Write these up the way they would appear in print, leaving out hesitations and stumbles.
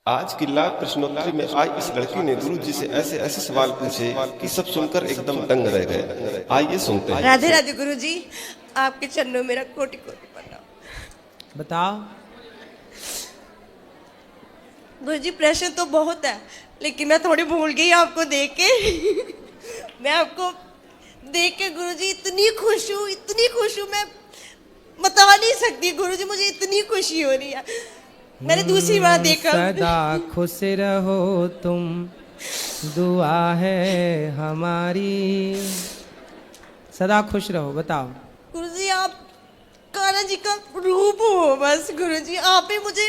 आज की लाभ प्रश्नोत्तरी में आज इस लड़की ने गुरु जी से ऐसे ऐसे सवाल पूछे कि सब सुनकर एकदम दंग रह गए। आइए सुनते हैं। राधे राधे गुरु जी, आपके चरणों में मेरा कोटि कोटि प्रणाम। बताओ। गुरु जी प्रश्न तो बहुत है, लेकिन मैं थोड़ी भूल गई आपको देख के। मैं आपको देख के गुरु जी इतनी खुश हूँ, मैं बता नहीं सकती गुरु जी, मुझे इतनी खुशी हो रही है। मैंने दूसरी बार देखा। सदा खुश रहो तुम, दुआ है हमारी। सदा खुश रहो। बताओ। गुरु जी आप कान्हा जी का रूप हो, बस गुरु जी आप ही मुझे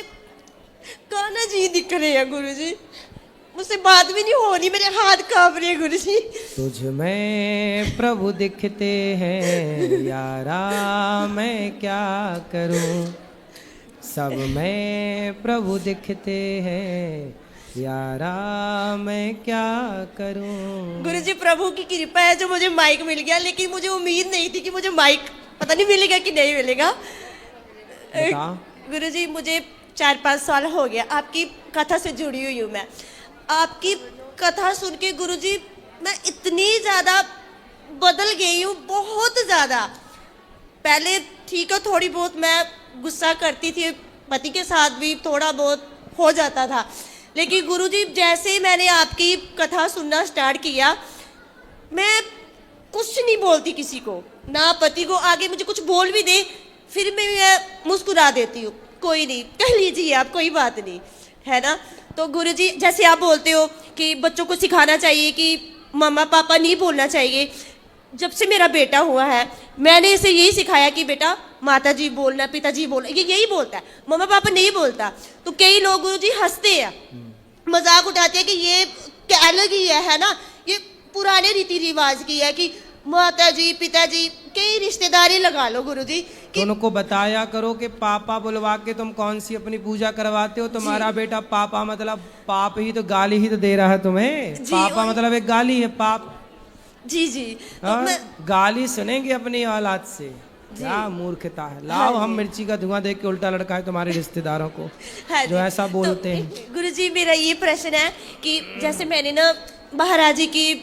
कान्हा जी दिख रहे हैं। गुरु जी मुझसे बात भी नहीं हो रही, मेरे हाथ कांप रहे हैं गुरु जी। तुझ में प्रभु दिखते हैं यारा, मैं क्या करूं। सब में प्रभु दिखते हैं यारा, मैं क्या करूं। गुरु जी प्रभु की कृपा है जो मुझे माइक मिल गया, लेकिन मुझे उम्मीद नहीं थी कि मुझे माइक पता नहीं मिलेगा कि नहीं मिलेगा। गुरु जी मुझे 4-5 साल हो गया आपकी कथा से जुड़ी हुई हूँ। मैं आपकी कथा सुन के गुरु जी मैं इतनी ज़्यादा बदल गई हूँ, बहुत ज़्यादा। पहले ठीक है, थोड़ी बहुत मैं गुस्सा करती थी, पति के साथ भी थोड़ा बहुत हो जाता था, लेकिन गुरुजी जैसे ही मैंने आपकी कथा सुनना स्टार्ट किया, मैं कुछ नहीं बोलती किसी को, ना पति को। आगे मुझे कुछ बोल भी दे फिर मैं मुस्कुरा देती हूँ, कोई नहीं, कह लीजिए आप, कोई बात नहीं, है ना। तो गुरुजी जैसे आप बोलते हो कि बच्चों को सिखाना चाहिए कि मम्मा पापा नहीं बोलना चाहिए, जब से मेरा बेटा हुआ है मैंने इसे यही सिखाया कि बेटा माता जी बोलना, पिताजी बोलना, ये यही बोलता है, मम्मा पापा नहीं बोलता। तो कई लोग गुरुजी हंसते हैं, मजाक उठाते हैं कि ये क्या अलग ही है ना, ये पुराने रीति रिवाज की है कि माता जी पिताजी, कई रिश्तेदारी लगा लो गुरुजी तो उनको बताया करो कि पापा बुलवा के तुम कौन सी अपनी पूजा करवाते हो। तुम्हारा बेटा पापा मतलब पाप ही तो, गाली ही तो दे रहा है तुम्हें। पापा मतलब एक गाली है, पाप। जी जी तो गाली सुनेंगे अपनी औलाद से, क्या मूर्खता है। लाओ हम मिर्ची का धुआं देख के उल्टा लड़का है तुम्हारे रिश्तेदारों को जो ऐसा बोलते हैं। गुरुजी मेरा ये प्रश्न है कि जैसे मैंने ना महाराज जी की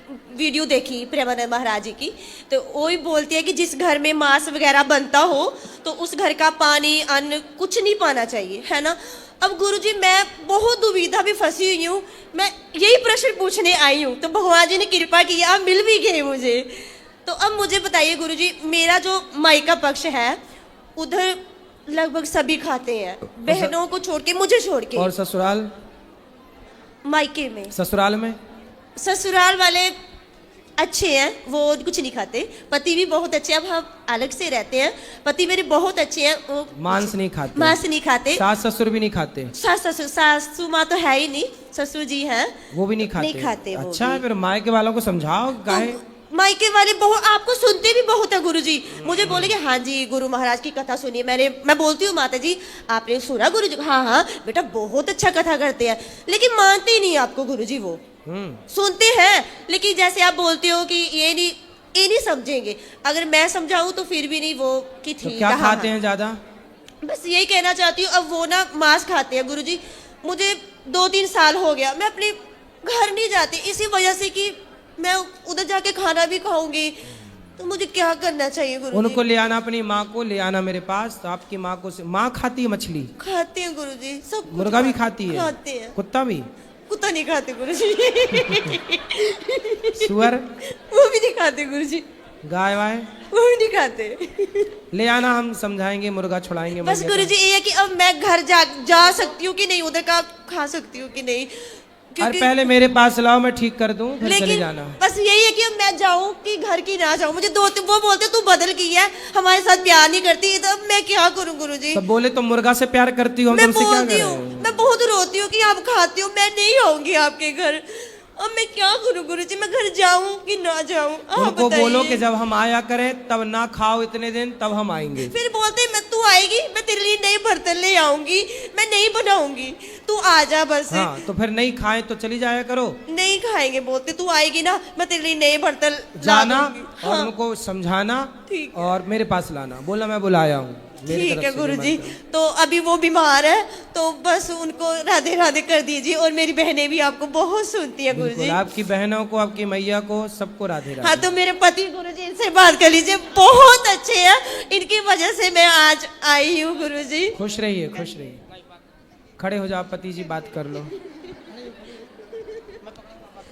वीडियो देखी, प्रेमानंद महाराज जी की, तो वो ही बोलती है कि जिस घर में मांस वगैरह बनता हो तो उस घर का पानी अन्न कुछ नहीं पाना चाहिए, है ना। अब गुरुजी मैं बहुत दुविधा में फंसी हुई हूँ, मैं यही प्रश्न पूछने आई हूँ, तो भगवान जी ने कृपा की, आप मिल भी गए मुझे। तो अब मुझे बताइए गुरुजी, मेरा जो मायका पक्ष है उधर लगभग सभी खाते हैं, बहनों को छोड़ के, मुझे छोड़ के। और ससुराल? मायके में, ससुराल वाले अच्छे हैं, वो कुछ नहीं खाते। पति भी बहुत अच्छे हैं, अब हम अलग से रहते हैं, पति मेरे बहुत अच्छे हैं, वो मांस नहीं खाते। सास ससुर भी नहीं खाते? सासू माँ तो है ही नहीं, ससुर जी हैं, वो भी नहीं खाते। अच्छा है, फिर मायके वालों को समझाओ। काहे मायके वाले बहुत आपको सुनते भी बहुत है गुरुजी, मुझे बोले कि हाँ जी गुरु महाराज की कथा सुनिए। मैं बोलती हूँ माता जी आपने सुना गुरुजी? हाँ बेटा बहुत अच्छा कथा करते हैं, लेकिन मानते ही नहीं आपको गुरुजी। वो सुनते हैं, लेकिन जैसे आप बोलते हो कि ये नहीं समझेंगे, अगर मैं समझाऊं तो फिर भी नहीं, वो कि ठीक तो क्या खाते हैं ज्यादा? बस यही कहना चाहती हूँ। अब वो ना मांस खाते हैं गुरुजी, मुझे 2-3 साल हो गया, मैं अपने घर नहीं जाती इसी वजह से कि मैं उधर जाके खाना भी खाऊंगी, तो मुझे क्या करना चाहिए गुरुजी? उनको ले आना, अपनी माँ को ले आना मेरे पास। तो आपकी माँ को माँ खाती है मछली? खाते हैं गुरुजी, सब। मुर्गा भी खाती है? खाते हैं। कुत्ता भी? कुत्ता नहीं खाते गुरुजी। सुअर? वो भी नहीं खाते गुरुजी। गाय वाय? वो भी नहीं खाते। ले आना, हम समझाएंगे, मुर्गा छुड़ाएंगे। बस गुरुजी ये है कि अब मैं घर जा सकती हूँ कि नहीं, उधर का खा सकती हूँ कि नहीं, और पहले मेरे पास लाओ, मैं ठीक कर दूं, फिर चले जाना। बस यही है कि अब मैं जाऊं कि घर की ना जाऊं। मुझे वो बोलते तू बदल गई है, हमारे साथ प्यार नहीं करती, तो अब मैं क्या करूं गुरुजी? तो बोले तो मुर्गा से प्यार करती हो, तुमसे क्या करें? मैं बहुत रोती हूँ कि आप खाती हो, मैं नहीं आऊंगी आपके घर। अब मैं क्या करूं गुरुजी, मैं घर जाऊं कि ना जाऊं? उनको बोलो कि जब हम आया करें तब ना खाओ इतने दिन, तब हम आएंगे। फिर बोलते मैं तू आएगी, मैं तेरे लिए नए बर्तन ले आऊंगी, मैं नहीं बनाऊंगी, तू आ जा बस। हाँ, तो फिर नहीं खाए तो चली जाया करो। नहीं खाएंगे, बोलते तू आएगी ना मैं तेरे लिए नए बर्तन जाना ला दूंगी। और उनको समझाना और मेरे पास लाना, बोला मैं बुलाया हूँ। मेरी ठीक तरफ है से गुरुजी। निमंत्रण। तो अभी वो बीमार है, तो बस उनको राधे राधे कर दीजिए, और मेरी बहनें भी आपको बहुत सुनती है बिल्कुल, गुरुजी। आपकी बहनों को, आपकी मैया को, सबको राधे राधे। हाँ, तो मेरे पति गुरुजी, इनसे बात कर लीजिए, बहुत अच्छे हैं, इनकी वजह से मैं आज आई हूँ गुरुजी। खुश रहिए, खुश रहिए। खड़े हो जाओ, पति जी बात कर लो।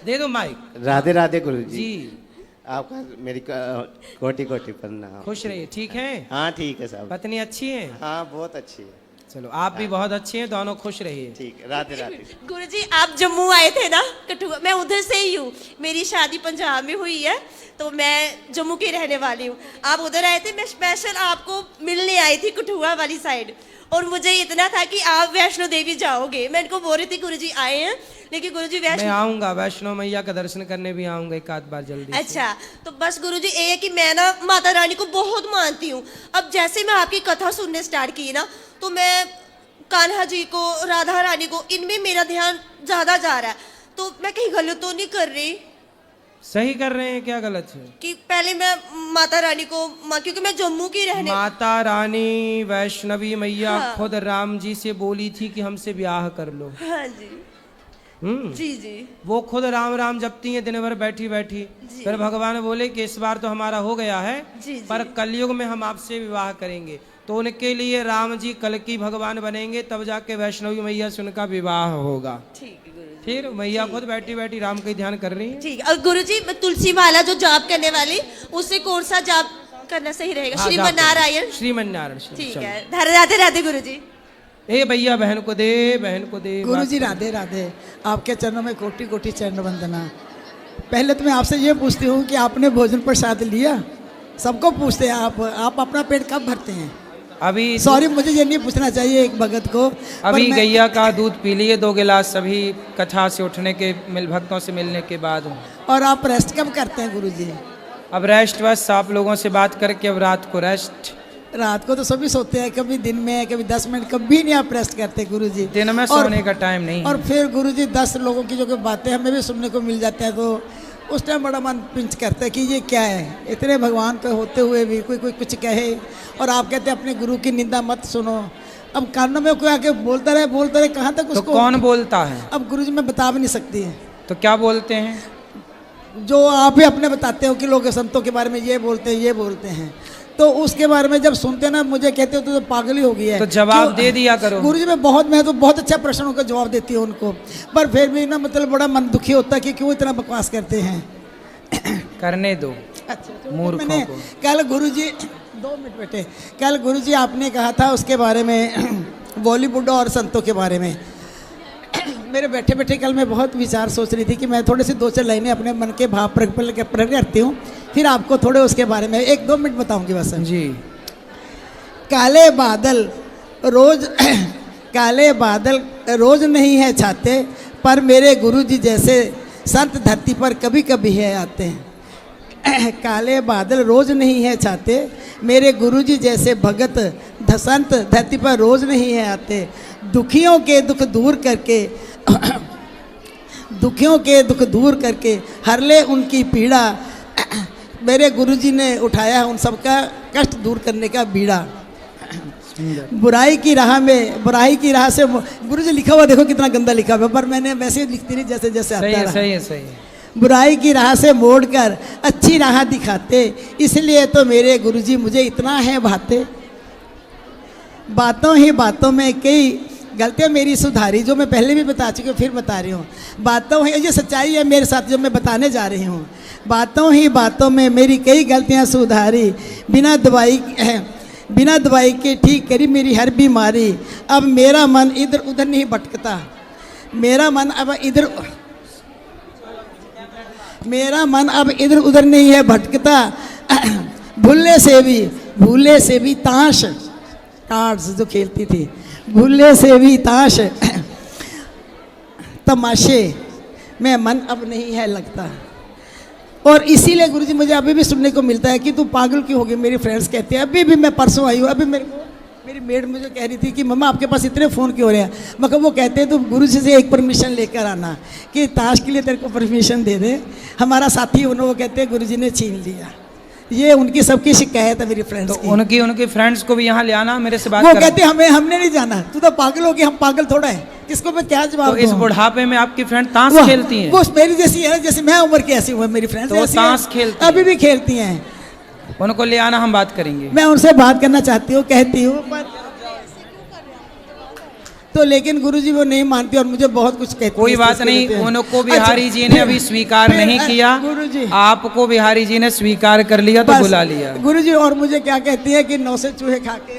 दे दो माइक। राधे राधे गुरु जी। जी आपका मेरी कोटि कोटि प्रणाम। खुश रहिए, ठीक है? हाँ ठीक है साहब। पत्नी अच्छी है? हाँ बहुत अच्छी है। चलो, आप भी बहुत अच्छे हैं, दोनों खुश रहिए। ठीक है, राधे राधे। गुरुजी, आप जम्मू आए थे ना, कठुआ, मैं उधर से ही हूँ, मेरी शादी पंजाब में हुई है, तो मैं जम्मू की रहने वाली हूँ। आप उधर आए थे, मैं स्पेशल आपको मिलने आई थी कठुआ वाली साइड, और मुझे इतना था कि आप वैष्णो देवी जाओगे। मैं इनको बोल रही थी गुरुजी आए हैं, लेकिन गुरुजी मैं वैष्णो, आऊंगा, वैष्णो मैया का दर्शन करने भी आऊंगा एक आध बार जल्दी से। अच्छा, तो बस गुरुजी ये है कि मैं ना माता रानी को बहुत मानती हूँ। अब जैसे मैं आपकी कथा सुनने स्टार्ट की ना, तो मैं कान्हा जी को, राधा रानी को, इनमें मेरा ध्यान ज्यादा जा रहा है। तो मैं कहीं गलत तो नहीं कर रही? सही कर रहे हैं, क्या गलत है? कि पहले मैं माता रानी को क्योंकि मैं जम्मू की रहने, माता रानी वैष्णवी मैया हाँ। खुद राम जी से बोली थी कि हमसे ब्याह कर लो। हाँ जी, जी जी वो खुद राम राम जपती हैं दिन भर बैठी बैठी। फिर भगवान बोले कि इस बार तो हमारा हो गया है, जी। पर कलयुग में हम आपसे विवाह करेंगे। तो उनके लिए राम जी कलकी भगवान बनेंगे, तब जाके वैष्णवी मैया से उनका विवाह होगा। ठीक है गुरुजी। फिर मैया खुद बैठी बैठी राम का ही ध्यान कर रही है। ठीक है। और गुरुजी, मैं तुलसी माला जो जाप करने वाली, उससे कौन सा जाप करना सही रहेगा? हाँ, श्रीमन नारायण। श्रीमन नारायण। ठीक चलो। है, राधे राधे गुरुजी। ए भैया, बहन को दे, बहन को दे। गुरु जी राधे राधे। आपके चरणों में कोटि कोटि चरण वंदना। पहले तो मैं आपसे ये पूछती हूँ कि आपने भोजन प्रसाद लिया? सबको पूछते हैं आप अपना पेट कब भरते हैं? अभी सॉरी, मुझे ये नहीं पूछना चाहिए एक भगत को। अभी गैया का दूध पी लिए 2 गिलास, सभी कथा से उठने के, भक्तों से मिलने के बाद। और आप रेस्ट कब करते हैं गुरु जी? अब रेस्ट बस आप लोगों से बात करके अब रात को रेस्ट। रात को तो सभी सोते हैं, कभी दिन में, कभी 10 मिनट, कभी नहीं आप रेस्ट करते गुरु जी। दिन में सोने का टाइम नहीं है। और फिर गुरु जी 10 लोगों की जो बातें हमें भी सुनने को मिल जाते हैं, तो उस टाइम बड़ा मन पिंच करता है कि ये क्या है, इतने भगवान के होते हुए भी कोई कुछ कहे, और आप कहते हैं अपने गुरु की निंदा मत सुनो। अब कानों में कोई आके बोलता रहे, कहाँ तक तो उसको? कौन बोलता है? अब गुरु जी मैं बता भी नहीं सकती। तो क्या बोलते हैं? जो आप ही अपने बताते हो कि लोग संतों के बारे में ये बोलते हैं, तो उसके बारे में जब सुनते ना, मुझे कहते हो तो पागल ही हो गई है। तो जवाब दे दिया करो। गुरुजी मैं तो बहुत अच्छा प्रश्नों का जवाब देती हूँ उनको, पर फिर भी ना मतलब बड़ा मन दुखी होता है कि क्यों इतना बकवास करते हैं। करने दो अच्छा, तो मूर्खों मैंने को। कल गुरुजी 2 मिनट बेटे, कल गुरुजी आपने कहा था उसके बारे में बॉलीवुड और संतों के बारे में। मेरे बैठे बैठे कल मैं बहुत विचार सोच रही थी कि मैं थोड़ी सी 2-4 लाइनें अपने मन के भाव प्रकट करती हूँ, फिर आपको थोड़े उसके बारे में 1-2 मिनट बताऊंगी बस जी। काले बादल रोज नहीं है छाते, पर मेरे गुरुजी जैसे संत धरती पर कभी कभी है आते हैं। काले बादल रोज नहीं है छाते, मेरे गुरुजी जैसे भगत संत धरती पर रोज नहीं है आते। दुखियों के दुख दूर करके हर ले उनकी पीड़ा, मेरे गुरुजी ने उठाया है उन सबका कष्ट दूर करने का बीड़ा। बुराई की राह से गुरुजी लिखा हुआ देखो कितना गंदा लिखा हुआ, पर मैंने वैसे ही लिखती नहीं जैसे जैसे आता रहा। सही है। बुराई की राह से मोड़कर अच्छी राह दिखाते, इसलिए तो मेरे गुरुजी मुझे इतना है भाते। बातों ही बातों में कई गलतियाँ मेरी सुधारी, जो मैं पहले भी बता चुकी हूँ फिर बता रही हूँ। बातों ही, ये सच्चाई है मेरे साथ जो मैं बताने जा रही हूँ। बातों ही बातों में मेरी कई गलतियाँ सुधारी, बिना दवाई के ठीक करी मेरी हर बीमारी। अब मेरा मन इधर उधर नहीं भटकता, मेरा मन अब इधर उधर नहीं है भटकता। भूले से भी ताश कार्ड्स जो खेलती थी, भूले से भी ताश तमाशे में मन अब नहीं है लगता। और इसीलिए गुरुजी मुझे अभी भी सुनने को मिलता है कि तू पागल क्यों हो गई। मेरी फ्रेंड्स कहते हैं, अभी भी मैं परसों आई हूँ, अभी मेरी मेड मुझे कह रही थी कि मम्मा आपके पास इतने फ़ोन क्यों हो रहे हैं। मगर वो कहते हैं तू गुरुजी से एक परमिशन लेकर आना कि ताश के लिए तेरे को परमिशन दे दे। हमारा साथी उन्होंने वो कहते हैं गुरुजी ने छीन लिया। ये उनकी सबकी शिकायत है मेरी फ्रेंड्स तो की। उनके फ्रेंड्स को भी यहाँ ले आना, मेरे से बात वो करा। कहते हमने नहीं जाना, तू तो पागल हो गया, हम पागल थोड़ा है, किसको मैं क्या जवाब तो इस दूं? बुढ़ापे में आपकी फ्रेंड ताश वो- खेलती हैं? वो मेरी जैसी है, जैसे मैं उम्र की ऐसी हुई मेरी फ्रेंड्स तो वो ऐसी हैं, ताश खेलती हैं। अभी भी खेलती हैं। उनको ले आना, हम बात करेंगे। मैं उनसे बात करना चाहती हूँ, कहती हूँ, पर तो लेकिन गुरुजी वो नहीं मानती और मुझे बहुत कुछ कहती कोई हैं, बात इसलिए नहीं, कहते हैं। उनको बिहारी जी ने फिर- अभी स्वीकार फिर- नहीं किया, गुरुजी आपको बिहारी जी ने स्वीकार कर लिया तो बस, बुला लिया। गुरुजी और मुझे क्या कहती है कि 9 से चूहे खा के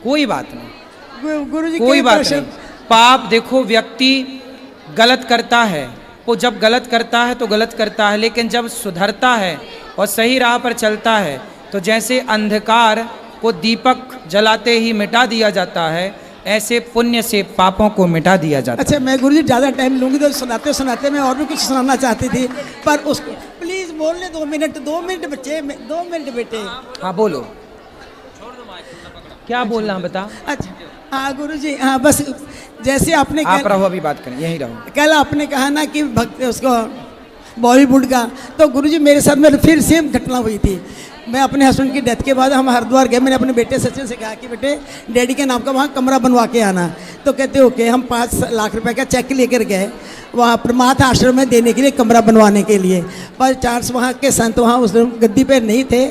कोई बात नहीं, गुरुजी कोई कई बात प्रश्न- नहीं। पाप देखो, व्यक्ति गलत करता है, वो जब गलत करता है तो गलत करता है, लेकिन जब सुधरता है और सही राह पर चलता है तो जैसे अंधकार को दीपक जलाते ही मिटा दिया जाता है, ऐसे पुण्य से पापों को मिटा दिया जाता है। अच्छा मैं गुरुजी ज़्यादा टाइम लूंगी तो सुनाते सुनाते मैं और भी कुछ सुनाना चाहती थी, पर उसको प्लीज़ बोलने 2 मिनट, 2 मिनट बच्चे, 2 मिनट बेटे। हाँ बोलो, क्या बोलना है बता। अच्छा हाँ गुरुजी, हाँ बस जैसे आपने आप रहो, अभी बात करें, यहीं रहो। कल आपने कहा ना कि भक्त उसको बॉलीवुड का, तो गुरुजी मेरे साथ में फिर सेम घटना हुई थी। मैं अपने हस्बैंड की डेथ के बाद हम हरिद्वार गए, मैंने अपने बेटे सचिन से कहा कि बेटे डैडी के नाम का वहाँ कमरा बनवा के आना, तो कहते ओके। हम 5 लाख रुपए का चेक लेकर गए वहाँ प्रमाथ आश्रम में देने के लिए, कमरा बनवाने के लिए, पर चार्ज वहाँ के संत वहाँ उस दिन गद्दी पर नहीं थे,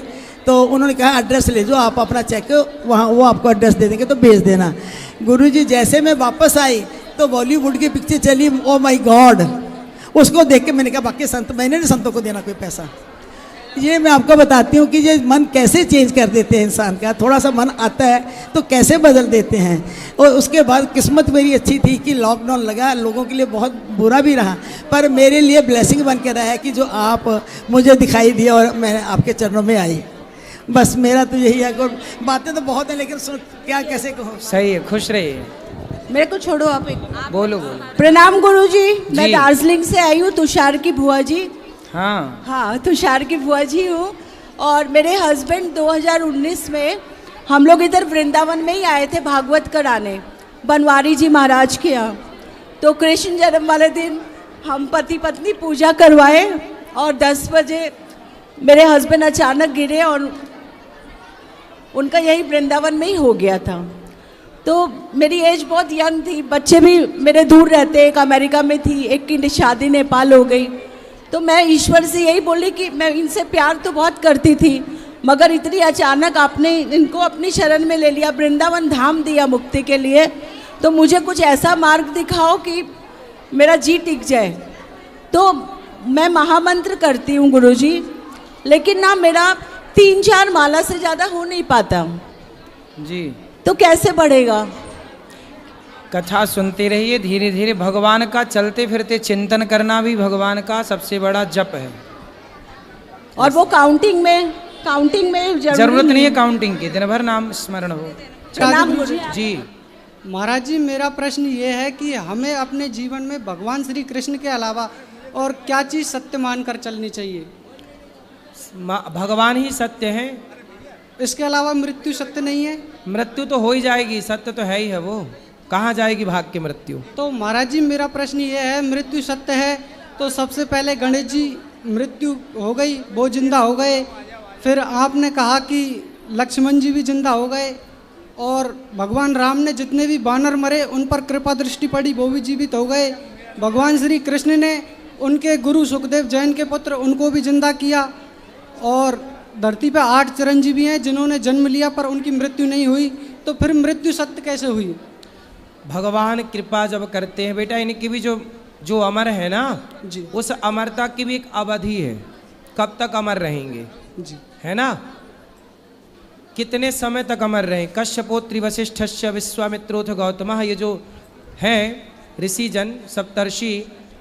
तो उन्होंने कहा एड्रेस ले जाओ आप अपना चेक, वहाँ वो आपको एड्रेस दे देंगे तो भेज देना। गुरुजी जैसे मैं वापस आई तो बॉलीवुड की पिक्चर चली, ओ माय गॉड, उसको देख के मैंने कहा बाकी संत, मैंने नहीं संतों को देना कोई पैसा। ये मैं आपको बताती हूँ कि ये मन कैसे चेंज कर देते हैं इंसान का, थोड़ा सा मन आता है तो कैसे बदल देते हैं। और उसके बाद किस्मत मेरी अच्छी थी कि लॉकडाउन लगा, लोगों के लिए बहुत बुरा भी रहा, पर मेरे लिए ब्लेसिंग बन के रहा है कि जो आप मुझे दिखाई दिया और मैं आपके चरणों में आई। बस मेरा तो यही है, और बातें तो बहुत हैं लेकिन क्या कैसे कहूँ। सही है, खुश रहिए, मेरे को छोड़ो आप बोलो बोलो। प्रणाम गुरुजी, मैं जी। दार्जिलिंग से आई हूँ, तुषार की बुआ जी। हाँ हाँ, तुषार की बुआ जी हूँ। और मेरे हस्बैंड 2019 में हम लोग इधर वृंदावन में ही आए थे भागवत कराने, बनवारी जी महाराज के यहाँ। तो कृष्ण जन्म वाले दिन हम पति पत्नी पूजा करवाए और 10 बजे मेरे हस्बैंड अचानक गिरे और उनका यही वृंदावन में ही हो गया था। तो मेरी एज बहुत यंग थी, बच्चे भी मेरे दूर रहते, एक अमेरिका में थी, एक की शादी नेपाल हो गई। तो मैं ईश्वर से यही बोली कि मैं इनसे प्यार तो बहुत करती थी, मगर इतनी अचानक आपने इनको अपनी शरण में ले लिया, वृंदावन धाम दिया मुक्ति के लिए, तो मुझे कुछ ऐसा मार्ग दिखाओ कि मेरा जी टिक जाए। तो मैं महामंत्र करती हूँ गुरुजी, लेकिन ना मेरा 3-4 माला से ज़्यादा हो नहीं पाता, जी। तो कैसे बढ़ेगा? कथा सुनते रहिए, धीरे धीरे भगवान का चलते फिरते चिंतन करना भी भगवान का सबसे बड़ा जप है। और वो काउंटिंग में जरूरत नहीं है काउंटिंग की, दिन भर नाम स्मरण हो। प्रणाम गुरुजी। जी महाराज जी, मेरा प्रश्न ये है कि हमें अपने जीवन में भगवान श्री कृष्ण के अलावा और क्या चीज़ सत्य मानकर चलनी चाहिए? भगवान ही सत्य है, इसके अलावा मृत्यु सत्य नहीं है? मृत्यु तो हो ही जाएगी, सत्य तो है ही है, वो कहाँ जाएगी भाग के मृत्यु। तो महाराज जी मेरा प्रश्न ये है, मृत्यु सत्य है तो सबसे पहले गणेश जी मृत्यु हो गई, वो जिंदा हो गए, फिर आपने कहा कि लक्ष्मण जी भी जिंदा हो गए, और भगवान राम ने जितने भी वानर मरे उन पर कृपा दृष्टि पड़ी, वो भी जीवित हो गए। भगवान श्री कृष्ण ने उनके गुरु सुखदेव जैन के पुत्र उनको भी जिंदा किया, और धरती पे 8 चिरंजीवी हैं जिन्होंने जन्म लिया पर उनकी मृत्यु नहीं हुई, तो फिर मृत्यु सत्य कैसे हुई? भगवान कृपा जब करते हैं बेटा, इनकी भी जो अमर है ना जी, उस अमरता की भी एक अवधि है, कब तक अमर रहेंगे जी, है ना, कितने समय तक अमर रहे। कश्यपोत्री वशिष्ठस्य विश्वामित्रोथ गौतमः, ये जो हैं ऋषि जन सप्तर्षि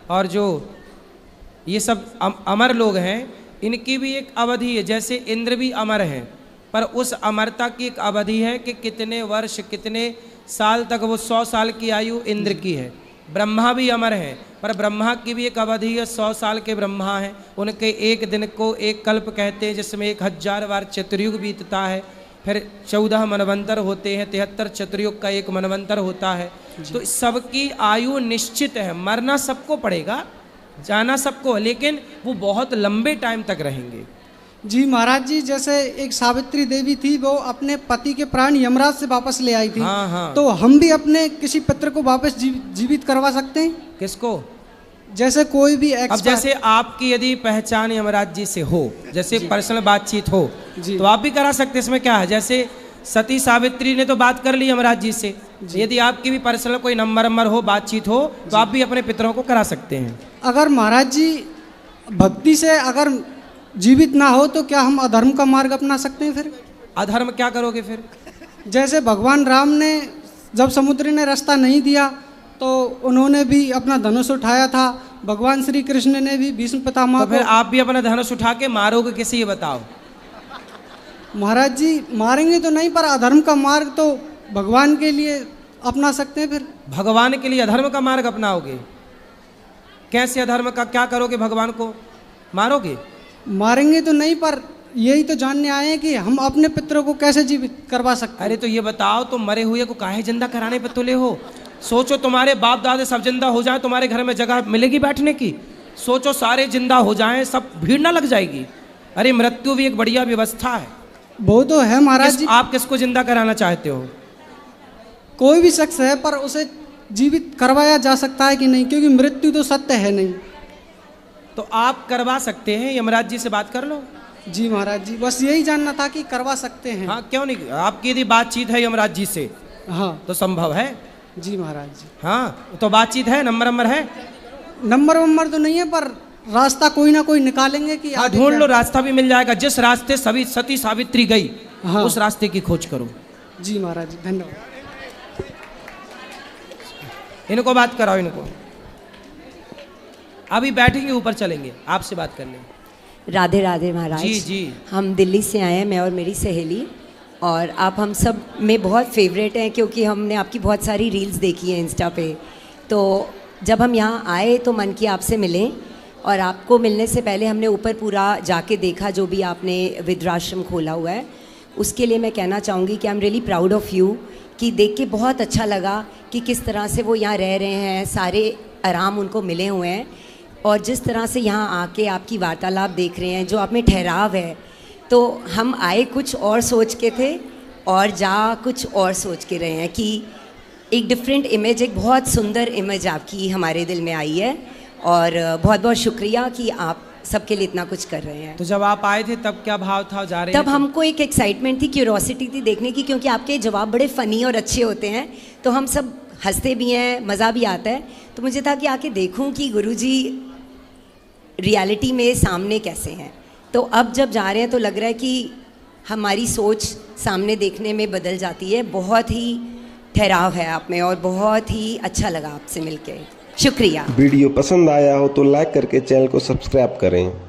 और जो ये सब अमर लोग हैं, इनकी भी एक अवधि है। जैसे इंद्र भी अमर हैं, पर उस अमरता की एक अवधि है कि कितने वर्ष कितने साल तक, वो 100 साल की आयु इंद्र की है। ब्रह्मा भी अमर हैं, पर ब्रह्मा की भी एक अवधि है, 100 साल के ब्रह्मा हैं, उनके एक दिन को एक कल्प कहते हैं, जिसमें 1000 बार चतुर्युग बीतता है। फिर 14 मनवंतर होते हैं, 73 चतुर्युग का एक मनवंतर होता है। तो सबकी आयु निश्चित है, मरना सबको पड़ेगा, जाना सबको, लेकिन वो बहुत लंबे टाइम तक रहेंगे। जी महाराज जी, जैसे एक सावित्री देवी थी, वो अपने पति के प्राण यमराज से वापस ले आई थी। हाँ, हाँ। तो हम भी अपने किसी पितर को वापस जीवित करवा सकते हैं? किसको? जैसे कोई भी अब जैसे आपकी यदि पहचान यमराज जी से हो, जैसे पर्सनल बातचीत हो, तो आप भी करा सकते हैं, इसमें क्या है? जैसे सती सावित्री ने तो बात कर ली यमराज जी से, यदि आपकी भी पर्सनल कोई नंबर हो, बातचीत हो, तो आप भी अपने पितरों को करा सकते हैं। अगर महाराज जी भक्ति से अगर जीवित ना हो तो क्या हम अधर्म का मार्ग अपना सकते हैं फिर? अधर्म क्या करोगे फिर? जैसे भगवान राम ने जब समुद्र ने रास्ता नहीं दिया तो उन्होंने भी अपना धनुष उठाया था, भगवान श्री कृष्ण ने भी भीष्म पितामह तो फिर आप भी अपना धनुष उठा के मारोगे किसे, ये बताओ? महाराज जी मारेंगे तो नहीं, पर अधर्म का मार्ग तो भगवान के लिए अपना सकते हैं फिर। भगवान के लिए अधर्म का मार्ग अपनाओगे? कैसे अधर्म का? क्या करोगे? भगवान को मारोगे? मारेंगे तो नहीं, पर यही तो जानने आए हैं कि हम अपने पितरों को कैसे जीवित करवा सकते हैं। अरे तो ये बताओ, तुम मरे हुए को काहे जिंदा कराने पे तुले हो? सोचो तुम्हारे बाप दादे सब जिंदा हो जाएं, तुम्हारे घर में जगह मिलेगी बैठने की? सोचो सारे जिंदा हो जाएं, सब भीड़ ना लग जाएगी? अरे मृत्यु भी एक बढ़िया व्यवस्था है। वो तो है महाराज जी। आप किसको जिंदा कराना चाहते हो? कोई भी शख्स है, पर उसे जीवित करवाया जा सकता है कि नहीं? क्योंकि मृत्यु तो सत्य है नहीं। तो आप करवा सकते हैं, यमराज जी से बात कर लो। जी महाराज जी, बस यही जानना था कि करवा सकते हैं। हाँ, क्यों नहीं? आपकी यदि बातचीत है यमराज जी से, हाँ तो संभव है। जी महाराज जी। हाँ, तो बातचीत है, नंबर है? नंबर तो नहीं है, पर रास्ता कोई ना कोई निकालेंगे कि हाँ, ढूंढ लो, रास्ता भी मिल जाएगा। जिस रास्ते सती सावित्री गई, हाँ, उस रास्ते की खोज करो। जी महाराज जी, धन्यवाद। इनको बात कराओ, इनको। अभी बैठेंगे, ऊपर चलेंगे आपसे बात करने। राधे राधे महाराज। जी जी। हम दिल्ली से आए हैं, मैं और मेरी सहेली, और आप हम सब में बहुत फेवरेट हैं क्योंकि हमने आपकी बहुत सारी रील्स देखी हैं इंस्टा पे। तो जब हम यहाँ आए तो मन की आपसे मिलें, और आपको मिलने से पहले हमने ऊपर पूरा जाके देखा जो भी आपने वृद्धाश्रम खोला हुआ है। उसके लिए मैं कहना चाहूँगी कि I am really proud of you, कि देख के बहुत अच्छा लगा कि किस तरह से वो यहाँ रह रहे हैं, सारे आराम उनको मिले हुए हैं, और जिस तरह से यहाँ आके आपकी वार्तालाप देख रहे हैं, जो आप में ठहराव है। तो हम आए कुछ और सोच के थे और जा कुछ और सोच के रहे हैं कि एक डिफरेंट इमेज, एक बहुत सुंदर इमेज आपकी हमारे दिल में आई है, और बहुत बहुत शुक्रिया कि आप सबके लिए इतना कुछ कर रहे हैं। तो जब आप आए थे तब क्या भाव था? जा रहे तब हमको एक एक्साइटमेंट थी, क्यूरोसिटी थी देखने की, क्योंकि आपके जवाब बड़े फ़नी और अच्छे होते हैं, तो हम सब हंसते भी हैं, मज़ा भी आता है। तो मुझे था कि आके देखूं कि गुरुजी रियलिटी में सामने कैसे हैं। तो अब जब जा रहे हैं तो लग रहा है कि हमारी सोच सामने देखने में बदल जाती है। बहुत ही ठहराव है आप में, और बहुत ही अच्छा लगा आपसे मिलके। शुक्रिया। वीडियो पसंद आया हो तो लाइक करके चैनल को सब्सक्राइब करें।